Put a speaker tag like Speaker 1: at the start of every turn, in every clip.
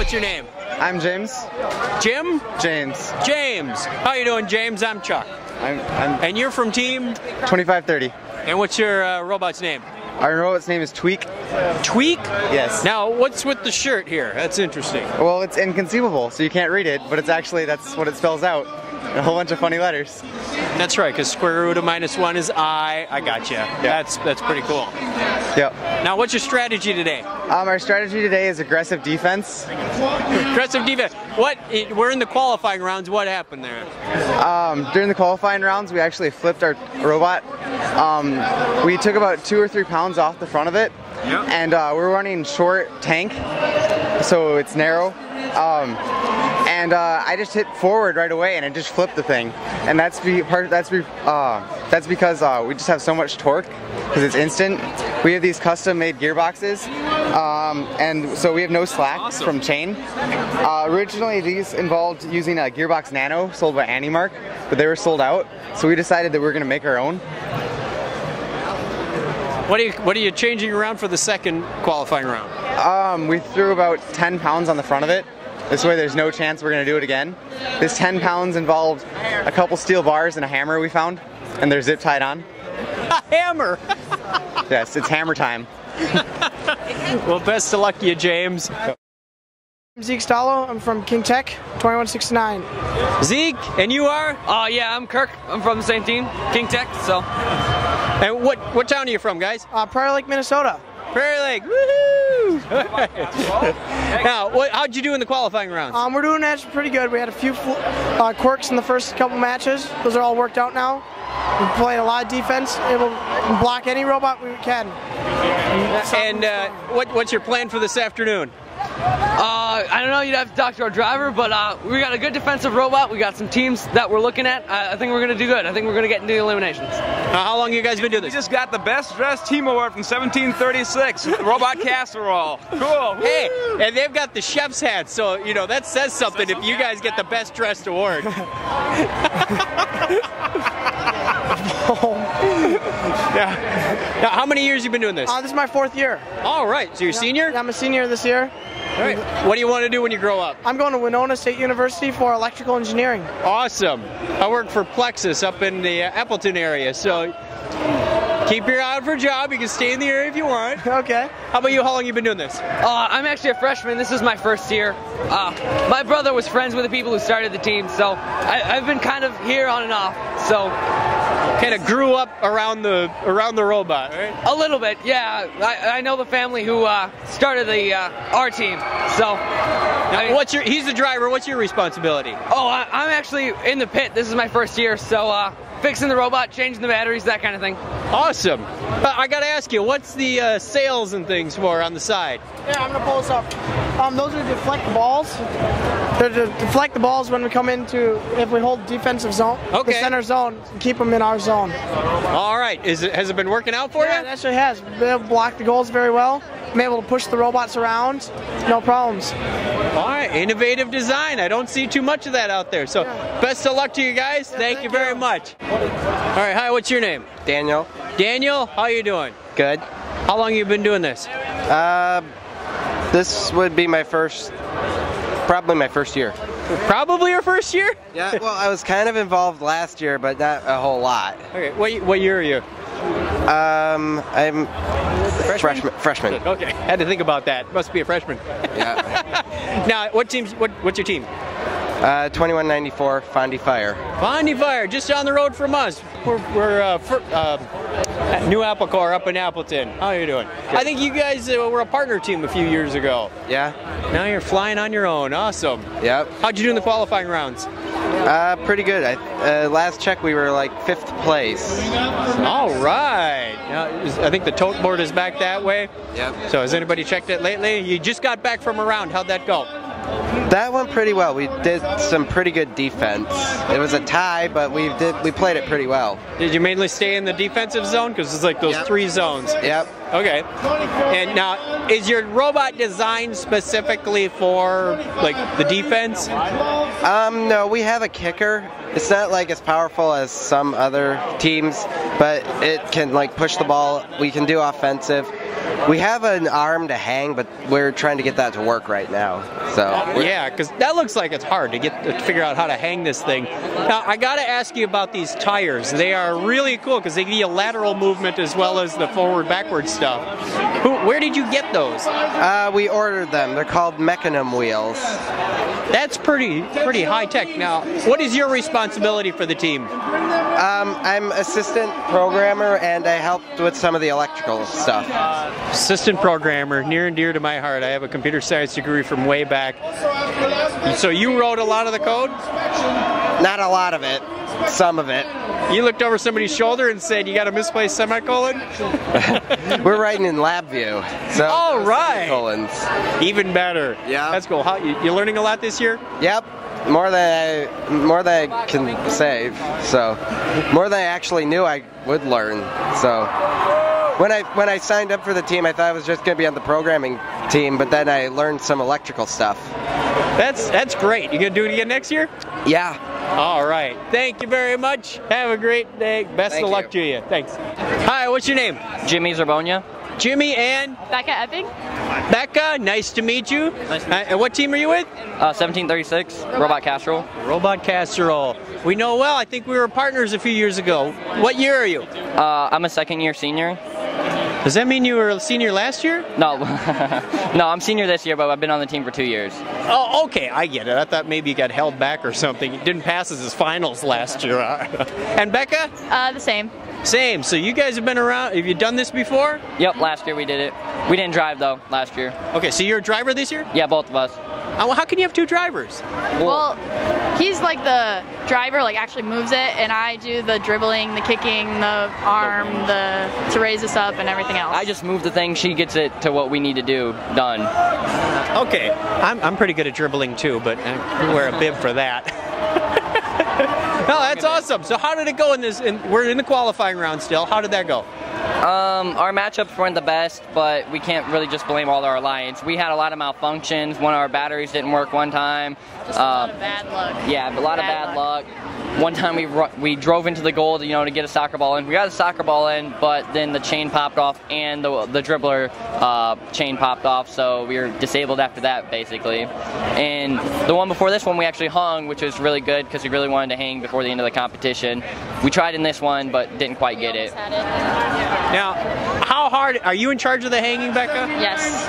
Speaker 1: what's your name?
Speaker 2: I'm James.
Speaker 1: Jim?
Speaker 2: James.
Speaker 1: James. How you doing, James? I'm Chuck.
Speaker 2: I'm
Speaker 1: And you're from team?
Speaker 2: 2530.
Speaker 1: And what's your robot's name?
Speaker 2: Our robot's name is Tweak.
Speaker 1: Tweak?
Speaker 2: Yes.
Speaker 1: Now, what's with the shirt here? That's interesting.
Speaker 2: Well, it's inconceivable, so you can't read it, but it's actually, that's what it spells out. A whole bunch of funny letters.
Speaker 1: That's right, because square root of -1 is I. I gotcha. Yeah. That's pretty cool.
Speaker 2: Yep.
Speaker 1: Now, what's your strategy today?
Speaker 2: Our strategy today is aggressive defense.
Speaker 1: Aggressive defense. We're in the qualifying rounds. What happened there?
Speaker 2: During the qualifying rounds, we actually flipped our robot. We took about 2 or 3 pounds off the front of it, and we're running short tank, so it's narrow. I just hit forward right away, and it just flipped the thing. And that's because we just have so much torque because it's instant. We have these custom-made gearboxes, and so we have no slack from chain. Originally, these involved using a Gearbox Nano sold by Mark, but they were sold out. So we decided that we were going to make our own.
Speaker 1: What are you changing around for the second qualifying round?
Speaker 2: We threw about 10 pounds on the front of it. This way there's no chance we're going to do it again. This 10 pounds involved a couple steel bars and a hammer we found, and they're zip tied on.
Speaker 1: A hammer?
Speaker 2: Yes, it's hammer time.
Speaker 1: Well, best of luck to you, James.
Speaker 3: I'm Zeke Stallo. I'm from King Tech, 2169.
Speaker 1: Zeke, and you are?
Speaker 4: Yeah, I'm Kirk. I'm from the same team, King Tech, so.
Speaker 1: And what town are you from, guys?
Speaker 3: Prairie Lake, Minnesota.
Speaker 1: Prairie Lake, woohoo! Now, how'd you do in the qualifying rounds?
Speaker 3: We're doing actually pretty good. We had a few quirks in the first couple matches. Those are all worked out now. We played a lot of defense, able to block any robot we can.
Speaker 1: And what's your plan for this afternoon?
Speaker 4: I don't know, you'd have to talk to our driver, but we got a good defensive robot. We got some teams that we're looking at. I think we're going to do good. I think we're going to get into the eliminations.
Speaker 1: How long you guys been doing this?
Speaker 5: We just got the best dressed team award from 1736, Robot Casserole. Cool.
Speaker 1: Hey, and they've got the chef's hat, so, you know, that says something if you guys get the best dressed award. Yeah. Now, how many years have you been doing this?
Speaker 3: This is my 4th year.
Speaker 1: All right, so you're a senior?
Speaker 3: Yeah, I'm a senior this year.
Speaker 1: All right. What do you want to do when you grow up?
Speaker 3: I'm going to Winona State University for electrical engineering.
Speaker 1: Awesome. I work for Plexus up in the Appleton area, so keep your eye out for a job. You can stay in the area if you want.
Speaker 3: Okay.
Speaker 1: How about you? How long have you been doing this?
Speaker 4: I'm actually a freshman. This is my 1st year. My brother was friends with the people who started the team, so I've been kind of here on and off. So
Speaker 1: kind of grew up around the robot, right?
Speaker 4: A little bit, yeah. I know the family who started our team. So
Speaker 1: he's the driver. What's your responsibility?
Speaker 4: I'm actually in the pit. This is my 1st year, so fixing the robot, changing the batteries, that kind of thing.
Speaker 1: Awesome. I got to ask you, what's the sails and things for on the side?
Speaker 3: Yeah, I'm gonna pull this up. Those are to deflect the balls. They're to deflect the balls when we come into, if we hold defensive zone, the center zone, keep them in our zone.
Speaker 1: All right. Has it been working out for you?
Speaker 3: Yeah, it actually has. We've been able to block the goals very well. I'm able to push the robots around, no problems.
Speaker 1: All right, innovative design. I don't see too much of that out there. So best of luck to you guys.
Speaker 3: Yeah,
Speaker 1: thank you very much. All right, hi, what's your name?
Speaker 6: Daniel.
Speaker 1: Daniel, how you doing?
Speaker 6: Good.
Speaker 1: How long have you been doing this?
Speaker 6: This would be probably my 1st year.
Speaker 1: Probably your 1st year?
Speaker 6: Yeah, well, I was kind of involved last year, but not a whole lot.
Speaker 1: Okay, what year are you?
Speaker 6: I'm freshman.
Speaker 1: Okay, had to think about that. Must be a freshman.
Speaker 6: Yeah.
Speaker 1: Now, what's your team?
Speaker 6: 2194 Fondy Fire.
Speaker 1: Fondy Fire, just down the road from us. We're New Apple Core up in Appleton. How are you doing? Good. I think you guys were a partner team a few years ago.
Speaker 6: Yeah.
Speaker 1: Now you're flying on your own. Awesome.
Speaker 6: Yep.
Speaker 1: How'd you do in the qualifying rounds?
Speaker 6: Pretty good. Last check we were like 5th place.
Speaker 1: All right. Now, I think the tote board is back that way.
Speaker 6: Yep.
Speaker 1: So has anybody checked it lately? You just got back from a round. How'd that go?
Speaker 6: That went pretty well. We did some pretty good defense. It was a tie, but we played it pretty well.
Speaker 1: Did you mainly stay in the defensive zone? Because it's like those 3 zones.
Speaker 6: Yep.
Speaker 1: Okay. And now, is your robot designed specifically for like the defense?
Speaker 6: No, we have a kicker. It's not like as powerful as some other teams, but it can like push the ball. We can do offensive. We have an arm to hang, but we're trying to get that to work right now. So
Speaker 1: yeah, because that looks like it's hard to figure out how to hang this thing. Now I got to ask you about these tires. They are really cool because they give you lateral movement as well as the forward-backward stuff. Where did you get those?
Speaker 6: We ordered them. They're called Mechanism wheels.
Speaker 1: That's pretty high tech. Now, what is your responsibility for the team?
Speaker 6: I'm assistant programmer, and I helped with some of the electrical stuff.
Speaker 1: Assistant programmer, near and dear to my heart. I have a computer science degree from way back. So you wrote a lot of the code?
Speaker 6: Not a lot of it. Some of it.
Speaker 1: You looked over somebody's shoulder and said, you got a misplaced semicolon?
Speaker 6: We're writing in LabVIEW. So
Speaker 1: all right.
Speaker 6: Semicolons.
Speaker 1: Even better.
Speaker 6: Yeah.
Speaker 1: That's cool. You learning a lot this year?
Speaker 6: Yep. More than I can say. So more than I actually knew I would learn. So when I signed up for the team, I thought I was just going to be on the programming team, but then I learned some electrical stuff.
Speaker 1: That's great. You gonna do it again next year?
Speaker 6: Yeah.
Speaker 1: All right. Thank you very much. Have a great day. Best of luck to you. Thanks. Hi, what's your name?
Speaker 7: Jimmy Zerbonia.
Speaker 1: Jimmy and?
Speaker 8: Becca Epping.
Speaker 1: Becca, nice to meet you.
Speaker 7: Nice to meet you.
Speaker 1: And what team are you with?
Speaker 7: 1736, Robot Casserole.
Speaker 1: Robot Casserole. We know well. I think we were partners a few years ago. What year are you?
Speaker 7: I'm a second-year senior.
Speaker 1: Does that mean you were a senior last year?
Speaker 7: No, no, I'm senior this year, but I've been on the team for 2 years.
Speaker 1: Oh, okay, I get it. I thought maybe you got held back or something. You didn't pass as his finals last year. And Becca?
Speaker 8: The same.
Speaker 1: Same. So you guys have been around. Have you done this before?
Speaker 7: Yep, last year we did it. We didn't drive though last year.
Speaker 1: Okay, so you're a driver this year?
Speaker 7: Yeah, both of us.
Speaker 1: Well, how can you have two drivers?
Speaker 8: Well, he's like the driver, like actually moves it, and I do the dribbling, the kicking, the arm, to raise us up, and everything else.
Speaker 7: I just move the thing. She gets it to what we need to do done.
Speaker 1: Okay, I'm pretty good at dribbling too, but I wear a bib for that. No, that's awesome. So how did it go in this? We're in the qualifying round still. How did that go?
Speaker 7: Our matchups weren't the best, but we can't really just blame all our alliance. We had a lot of malfunctions. One of our batteries didn't work one time.
Speaker 8: Just a lot of bad luck.
Speaker 7: Yeah, a lot of bad luck. One time we drove into the goal, to get a soccer ball in. We got a soccer ball in, but then the chain popped off and the dribbler chain popped off, so we were disabled after that, basically. And the one before this one, we actually hung, which was really good because we really wanted to hang before the end of the competition. We tried in this one, but didn't quite get it.
Speaker 1: Now, how hard, are you in charge of the hanging, Becca?
Speaker 8: Yes.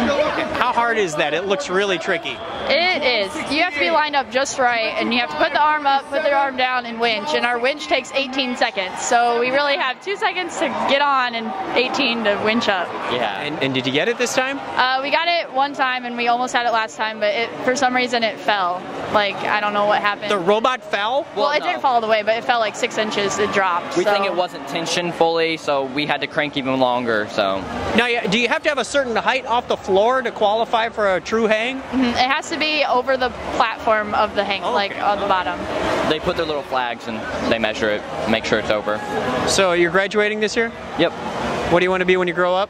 Speaker 1: How hard is that? It looks really tricky.
Speaker 8: It is. You have to be lined up just right, and you have to put the arm up, put the arm down, and winch. And our winch takes 18 seconds, so we really have 2 seconds to get on and 18 to winch up.
Speaker 1: Yeah. And did you get it this time?
Speaker 8: We got it one time, and we almost had it last time, but for some reason it fell. Like, I don't know what happened.
Speaker 1: The robot fell?
Speaker 8: Well, it didn't fall all the way, but it fell like 6 inches. It dropped.
Speaker 7: We think it wasn't tensioned fully, so we had to crank even longer. So.
Speaker 1: Now, do you have to have a certain height off the floor to qualify for a true hang?
Speaker 8: Mm-hmm. It has to be over the platform of the hang, like on the bottom.
Speaker 7: They put their little flags and they measure it, make sure it's over.
Speaker 1: So you're graduating this year?
Speaker 7: Yep.
Speaker 1: What do you want to be when you grow up?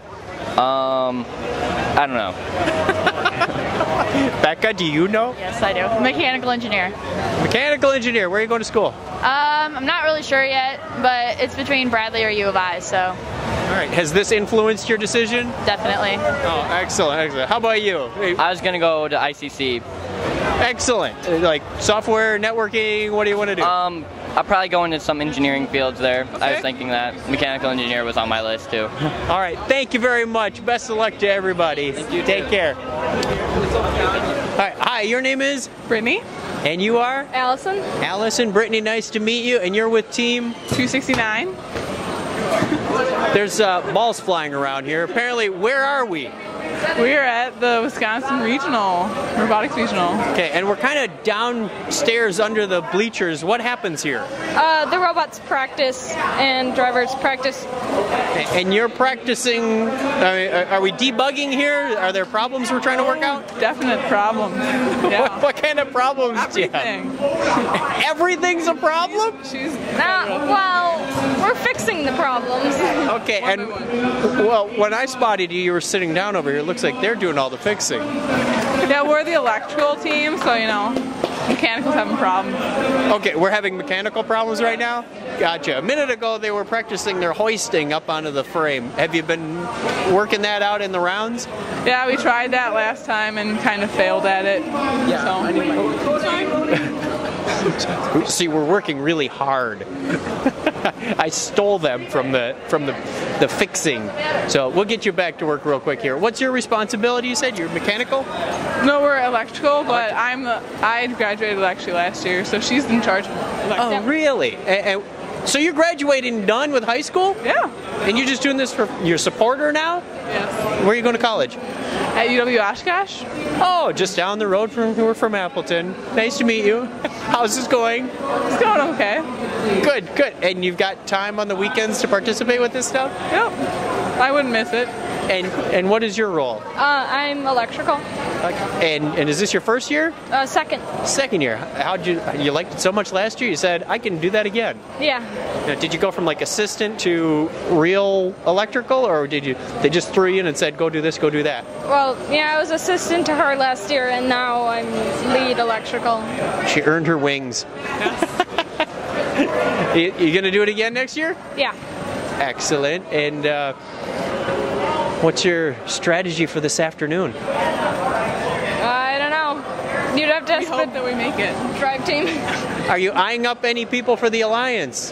Speaker 7: I don't know.
Speaker 1: Becca, do you know?
Speaker 8: Yes, I do. Mechanical engineer.
Speaker 1: Mechanical engineer. Where are you going to school?
Speaker 8: I'm not really sure yet, but it's between Bradley or U of I, so.
Speaker 1: All right. Has this influenced your decision?
Speaker 8: Definitely.
Speaker 1: Oh, excellent, excellent. How about you?
Speaker 7: I was going to go to ICC.
Speaker 1: Excellent. Like software, networking, what do you want to do?
Speaker 7: I'll probably go into some engineering fields there. Okay. I was thinking that. Mechanical engineer was on my list too.
Speaker 1: All right. Thank you very much. Best of luck to everybody.
Speaker 7: Thank you.
Speaker 1: Take care. All right. Hi, your name is?
Speaker 9: Brittany.
Speaker 1: And you are?
Speaker 9: Allison.
Speaker 1: Allison. Brittany, nice to meet you. And you're with team?
Speaker 9: 269.
Speaker 1: There's balls flying around here. Apparently, where are we?
Speaker 9: We're at the Wisconsin Regional, Robotics Regional.
Speaker 1: Okay, and we're kind of downstairs under the bleachers. What happens here?
Speaker 10: The robots practice and drivers practice.
Speaker 1: And you're practicing, are we debugging here? Are there problems we're trying to work out?
Speaker 9: Definite problems. Yeah.
Speaker 1: What kind of problems do you have? Everything's a problem?
Speaker 10: Well, we're fixing the problems.
Speaker 1: Okay, and well, when I spotted you, you were sitting down over here. It looks like they're doing all the fixing.
Speaker 9: Yeah, we're the electrical team, so mechanical's having problems.
Speaker 1: Okay, we're having mechanical problems right now? Gotcha. A minute ago, they were practicing their hoisting up onto the frame. Have you been working that out in the rounds?
Speaker 9: Yeah, we tried that last time and kind of failed at it.
Speaker 1: Yeah.
Speaker 9: So.
Speaker 1: I need my... See, we're working really hard. I stole them from the fixing. So we'll get you back to work real quick here. What's your responsibility? You said you're mechanical?
Speaker 9: No, we're electrical, but I graduated actually last year, so she's in charge of electrical.
Speaker 1: Oh, really? And so you're graduating done with high school?
Speaker 9: Yeah.
Speaker 1: And you're just doing this for your supporter now?
Speaker 9: Yes.
Speaker 1: Where are you going to college?
Speaker 9: At UW Oshkosh.
Speaker 1: Oh, just down the road we're from Appleton. Nice to meet you. How's this going?
Speaker 9: It's going okay.
Speaker 1: Good, good. And you've got time on the weekends to participate with this stuff?
Speaker 9: Yep. I wouldn't miss it.
Speaker 1: And what is your role?
Speaker 10: I'm electrical.
Speaker 1: And is this your first year?
Speaker 10: Second.
Speaker 1: Second year. How'd you liked it so much last year? You said I can do that again.
Speaker 10: Yeah.
Speaker 1: Now, did you go from like assistant to real electrical, or they just threw you in and said go do this, go do that?
Speaker 10: Well, yeah, I was assistant to her last year, and now I'm lead electrical.
Speaker 1: She earned her wings. You gonna do it again next year?
Speaker 10: Yeah.
Speaker 1: Excellent. And what's your strategy for this afternoon?
Speaker 10: I don't know. You'd have to ask
Speaker 9: hope that we make it.
Speaker 10: Drive team.
Speaker 1: Are you eyeing up any people for the Alliance?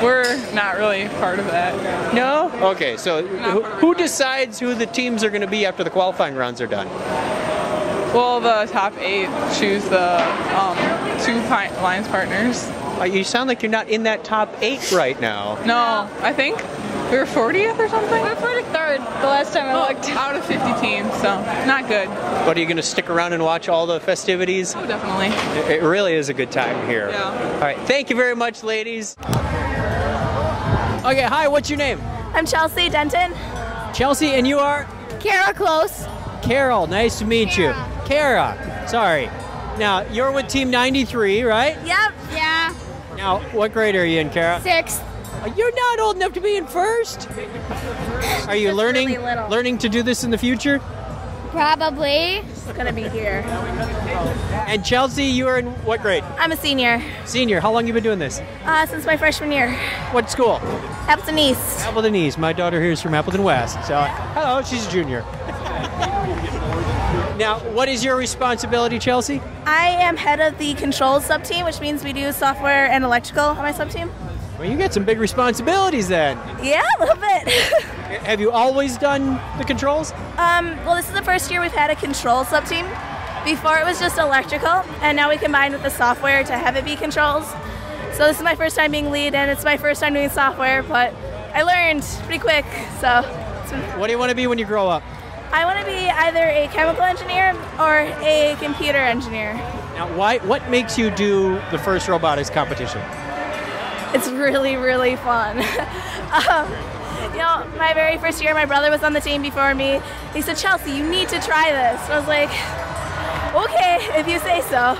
Speaker 9: We're not really part of that.
Speaker 1: No? Okay, so who decides who the teams are going to be after the qualifying rounds are done?
Speaker 9: Well, the top 8 choose the 2 alliance partners.
Speaker 1: You sound like you're not in that top 8 right now.
Speaker 9: No, I think we were 40th or something.
Speaker 10: We were 43rd the last time I looked.
Speaker 9: Out of 50 teams, so not good.
Speaker 1: What, are you going to stick around and watch all the festivities?
Speaker 9: Oh, definitely.
Speaker 1: It really is a good time here.
Speaker 9: Yeah.
Speaker 1: All right, thank you very much, ladies. Okay, hi, what's your name?
Speaker 11: I'm Chelsea Denton.
Speaker 1: Chelsea, and you are?
Speaker 11: Kara Close.
Speaker 1: Carol, nice to meet you. Kara, sorry. Now, you're with Team 93, right?
Speaker 11: Yep. Yeah.
Speaker 1: Now, what grade are you in, Kara?
Speaker 11: 6th.
Speaker 1: You're not old enough to be in first. Are you learning to do this in the future?
Speaker 11: Probably. It's gonna be here.
Speaker 1: And Chelsea, you are in what grade?
Speaker 11: I'm a senior.
Speaker 1: Senior. How long you been doing this?
Speaker 11: Since my freshman year.
Speaker 1: What school?
Speaker 11: Appleton East.
Speaker 1: Appleton East. My daughter here is from Appleton West. So, hello, she's a junior. Now, what is your responsibility, Chelsea?
Speaker 11: I am head of the controls sub-team, which means we do software and electrical on my sub-team.
Speaker 1: Well, you got some big responsibilities then.
Speaker 11: Yeah, a little bit.
Speaker 1: Have you always done the controls?
Speaker 11: Well, this is the first year we've had a controls sub-team. Before it was just electrical, and now we combined with the software to have it be controls. So this is my first time being lead, and it's my first time doing software, but I learned pretty quick, so.
Speaker 1: What do you want to be when you grow up?
Speaker 11: I want to be either a chemical engineer or a computer engineer.
Speaker 1: Now, what makes you do the first robotics competition?
Speaker 11: It's really, really fun. You know, my very first year, my brother was on the team before me. He said, Chelsea, you need to try this. I was like, okay, if you say so.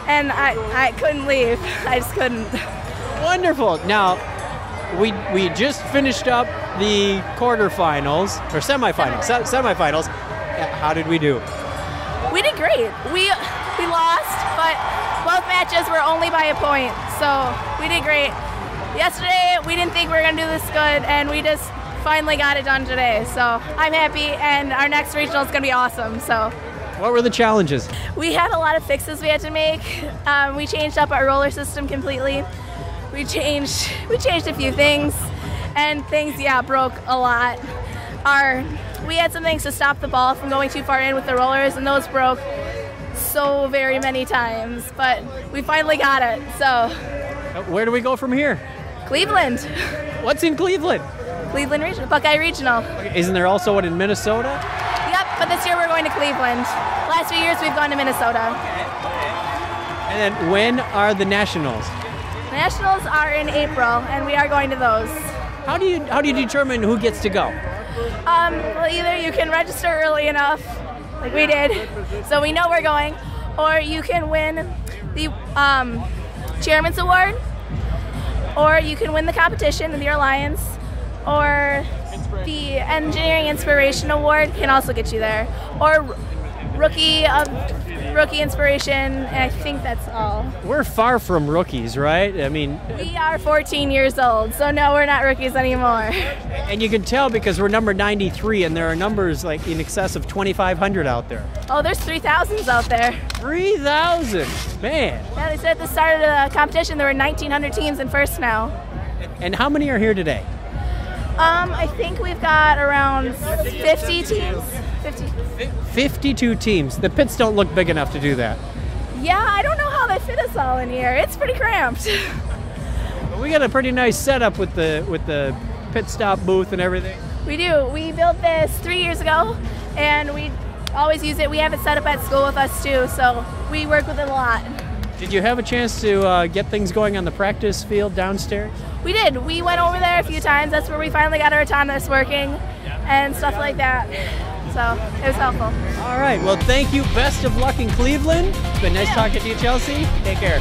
Speaker 11: And I couldn't leave. I just couldn't.
Speaker 1: Wonderful. Now, we just finished up the quarterfinals, or semifinals. How did we do?
Speaker 11: We did great. We lost, but both matches were only by a point, so we did great. Yesterday, we didn't think we were going to do this good, and we just finally got it done today. So I'm happy, and our next regional is going to be awesome. So.
Speaker 1: What were the challenges?
Speaker 11: We had a lot of fixes we had to make. We changed up our roller system completely. We changed a few things, and things, broke a lot. We had some things to stop the ball from going too far in with the rollers, and those broke so very many times, but we finally got it, so.
Speaker 1: Where do we go from here?
Speaker 11: Cleveland.
Speaker 1: What's in Cleveland?
Speaker 11: Cleveland Regional, Buckeye Regional.
Speaker 1: Isn't there also one in Minnesota?
Speaker 11: Yep, but this year we're going to Cleveland. Last few years we've gone to Minnesota.
Speaker 1: And then when are the Nationals?
Speaker 11: The Nationals are in April, and we are going to those.
Speaker 1: How do you determine who gets to go?
Speaker 11: Well, either you can register early enough, like we did, so we know we're going, or you can win the Chairman's Award, or you can win the competition in the Alliance, or the Engineering Inspiration Award can also get you there, or rookie inspiration, and I think that's all.
Speaker 1: We're far from rookies, right? I mean,
Speaker 11: we are 14 years old, so no, we're not rookies anymore.
Speaker 1: And you can tell because we're number 93, and there are numbers like in excess of 2,500 out there.
Speaker 11: Oh, there's 3,000s out there.
Speaker 1: 3,000, man.
Speaker 11: Yeah, they said at the start of the competition there were 1,900 teams in first now.
Speaker 1: And how many are here today?
Speaker 11: I think we've got around 50 teams.
Speaker 1: 52 teams. The pits don't look big enough to do that.
Speaker 11: Yeah, I don't know how they fit us all in here. It's pretty cramped.
Speaker 1: But we got a pretty nice setup with the pit stop booth and everything.
Speaker 11: We do. We built this 3 years ago, and we always use it. We have it set up at school with us too, so we work with it a lot.
Speaker 1: Did you have a chance to get things going on the practice field downstairs?
Speaker 11: We did. We went over there a few times. That's where we finally got our autonomous working and stuff like that. So it was helpful.
Speaker 1: All right. Well, thank you. Best of luck in Cleveland. It's been nice talking to you, Chelsea. Take care.